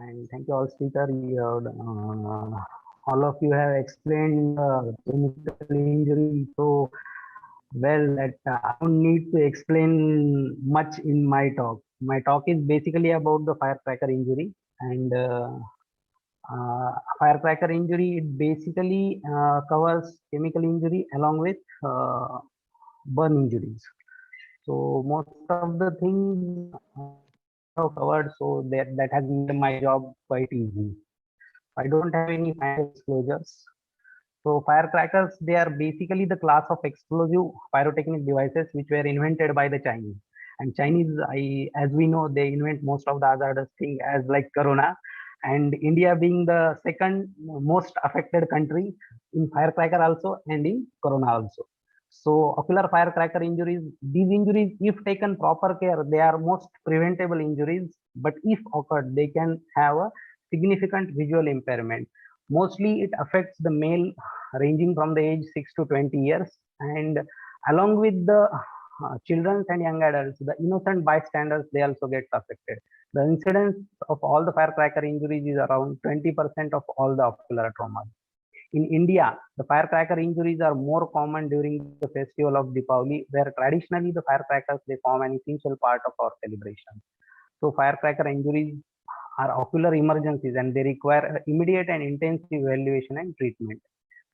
And thank you all speaker. All of you have explained chemical injury so well that I don't need to explain much in my talk. My talk is basically about the firecracker injury and firecracker injury. It basically covers chemical injury along with burn injuries. So most of the things have covered, so that has made my job quite easy. I don't have any final disclosures. So firecrackers, they are basically the class of explosive pyrotechnic devices which were invented by the Chinese. And Chinese, as we know, they invent most of the hazardous thing as like Corona. And India being the second most affected country in firecracker also and in Corona also. So ocular firecracker injuries, these injuries, if taken proper care, they are most preventable injuries. But if occurred, they can have a significant visual impairment. Mostly it affects the male ranging from the age 6 to 20 years, and along with the children and young adults, the innocent bystanders, they also get affected. The incidence of all the firecracker injuries is around 20% of all the ocular traumas. In India, the firecracker injuries are more common during the festival of Deepavali, where traditionally the firecrackers, they form an essential part of our celebration. So firecracker injuries are ocular emergencies and they require immediate and intensive evaluation and treatment.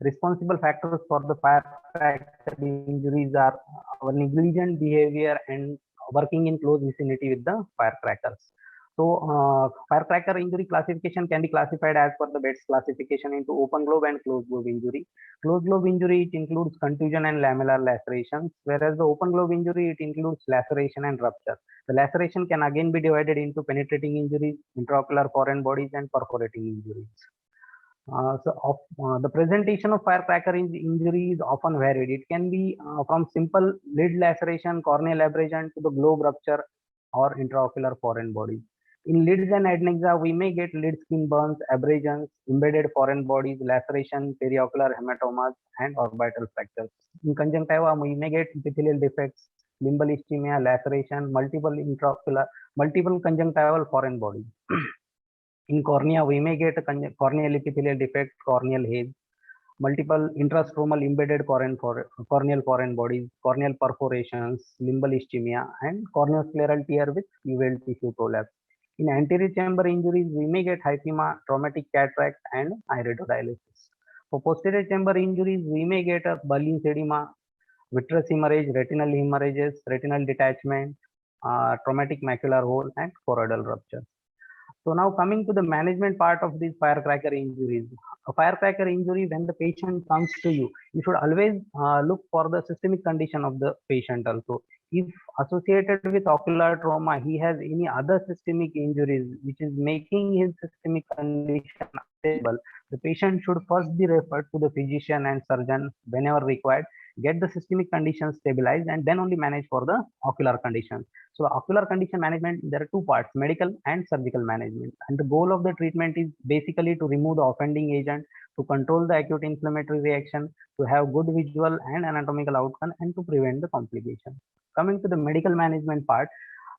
Responsible factors for the firecracker injuries are our negligent behavior and working in close vicinity with the firecrackers. So, firecracker injury classification can be classified as per the Betz classification into open globe and closed globe injury. Closed globe injury, it includes contusion and lamellar lacerations, whereas the open globe injury, it includes laceration and rupture. The laceration can again be divided into penetrating injuries, intraocular foreign bodies, and perforating injuries. The presentation of firecracker injury is often varied. It can be from simple lid laceration, corneal abrasion to the globe rupture or intraocular foreign bodies. In lids and adnexa, we may get lid skin burns, abrasions, embedded foreign bodies, laceration, periocular hematomas, and orbital fractures. In conjunctiva, we may get epithelial defects, limbal ischemia, laceration, multiple conjunctival foreign bodies. In cornea, we may get a corneal epithelial defect, corneal haze, multiple intrastromal embedded corneal foreign bodies, corneal perforations, limbal ischemia, and corneoscleral tear with uveal tissue prolapse. In anterior chamber injuries, we may get hyphema, traumatic cataract, and iridodialysis. For posterior chamber injuries, we may get a Berlin edema, vitreous hemorrhage, retinal hemorrhages, retinal detachment, traumatic macular hole, and choroidal rupture. So now coming to the management part of these firecracker injuries. A firecracker injury, when the patient comes to you, you should always look for the systemic condition of the patient also. If associated with ocular trauma, he has any other systemic injuries which is making his systemic condition unstable, the patient should first be referred to the physician and surgeon whenever required, get the systemic condition stabilized, and then only manage for the ocular condition. So ocular condition management, there are two parts, medical and surgical management. And the goal of the treatment is basically to remove the offending agent, to control the acute inflammatory reaction, to have good visual and anatomical outcome, and to prevent the complication. Coming to the medical management part,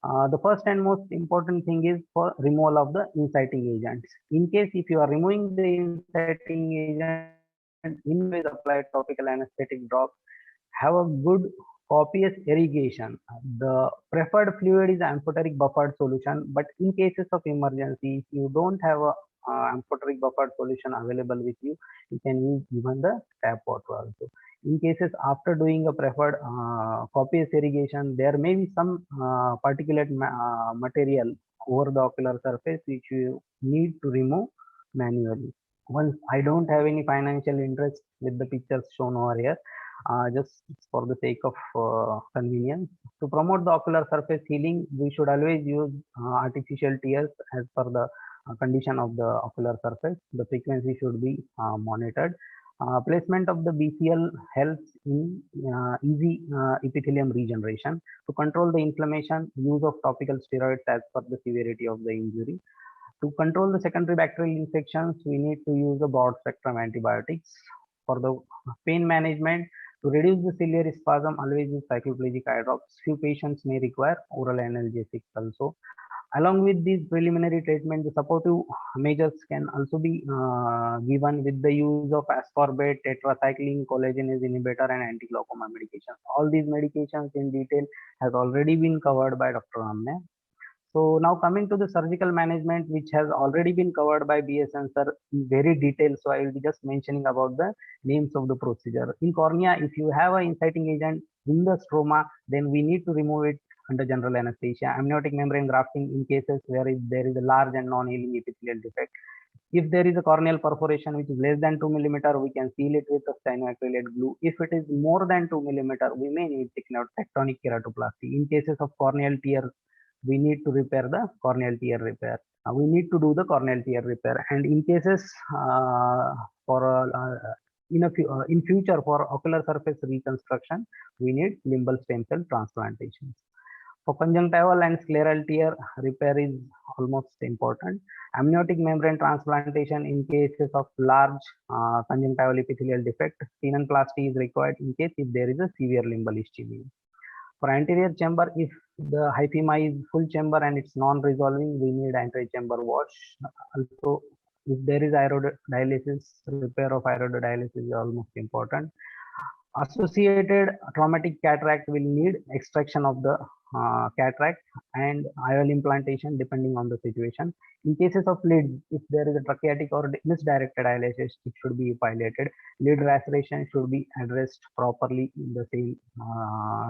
the first and most important thing is for removal of the inciting agents. In case if you are removing the inciting agent, in ways apply topical anesthetic drops, have a good copious irrigation. The preferred fluid is amphoteric buffered solution, but in cases of emergency, if you don't have a amphoteric buffered solution available with you, you can use even the tap water also. In cases after doing a preferred copious irrigation, there may be some particulate material over the ocular surface which you need to remove manually. Once I don't have any financial interest with the pictures shown over here, just for the sake of convenience. To promote the ocular surface healing, we should always use artificial tears as per the condition of the ocular surface. The frequency should be monitored. Placement of the BCL helps in easy epithelium regeneration. To control the inflammation, use of topical steroids as per the severity of the injury. To control the secondary bacterial infections, we need to use the broad spectrum antibiotics. For the pain management, To reduce the ciliary spasm, always use cycloplegic eye drops. Few patients may require oral analgesics also. Along with these preliminary treatment, the supportive measures can also be given with the use of ascorbate, tetracycline, collagenase inhibitor, and anti-glaucoma medications. All these medications in detail has already been covered by Dr. Ramne. So now coming to the surgical management, which has already been covered by BSN sir in very detail. So I will be just mentioning about the names of the procedure. In cornea, if you have an inciting agent in the stroma, then we need to remove it under general anesthesia. Amniotic membrane grafting in cases where there is a large and non-healing epithelial defect. If there is a corneal perforation which is less than 2 millimeter, we can seal it with a stenoacrylate glue. If it is more than 2 millimeter, we may need tectonic keratoplasty. In cases of corneal tear, we need to repair the corneal tear repair. We need to do the corneal tear repair, and in cases for in future for ocular surface reconstruction, we need limbal stem cell transplantations. For conjunctival and scleral tear repair is almost important. Amniotic membrane transplantation in cases of large conjunctival epithelial defect. Tenonplasty is required in case if there is a severe limbal ischemia. For anterior chamber, if the hyphema is full chamber and it's non-resolving, we need anti-chamber wash. Also, if there is iridodialysis, repair of iridodialysis is almost important. Associated traumatic cataract will need extraction of the cataract and IOL implantation depending on the situation. In cases of lid, if there is a tracheitic or misdirected dilatation, it should be piloted. Lid laceration should be addressed properly in the same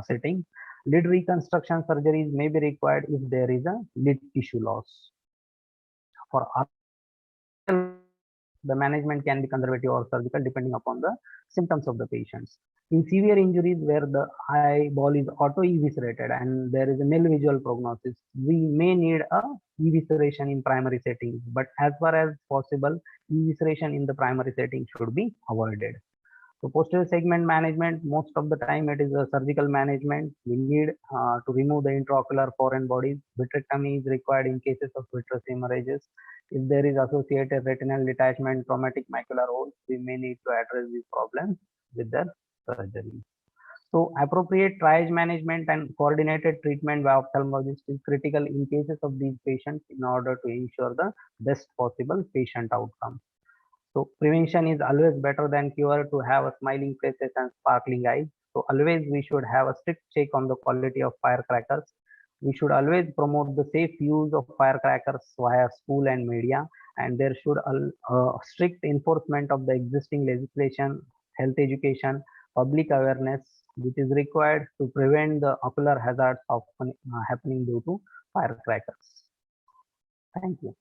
setting. Lid reconstruction surgeries may be required if there is a lid tissue loss. For the management can be conservative or surgical depending upon the symptoms of the patients. In severe injuries where the eyeball is auto-eviscerated and there is a nil visual prognosis, we may need a evisceration in primary setting, but as far as possible, evisceration in the primary setting should be avoided. So posterior segment management, most of the time it is a surgical management. We need to remove the intraocular foreign bodies. Vitrectomy is required in cases of vitreous hemorrhages. If there is associated retinal detachment, traumatic macular holes, we may need to address these problems with the surgery. So appropriate triage management and coordinated treatment by ophthalmologist is critical in cases of these patients in order to ensure the best possible patient outcome. So prevention is always better than cure. To have a smiling faces and sparkling eyes. So always we should have a strict check on the quality of firecrackers. We should always promote the safe use of firecrackers via school and media, and there should strict enforcement of the existing legislation, health education, public awareness, which is required to prevent the ocular hazards of happening due to firecrackers. Thank you.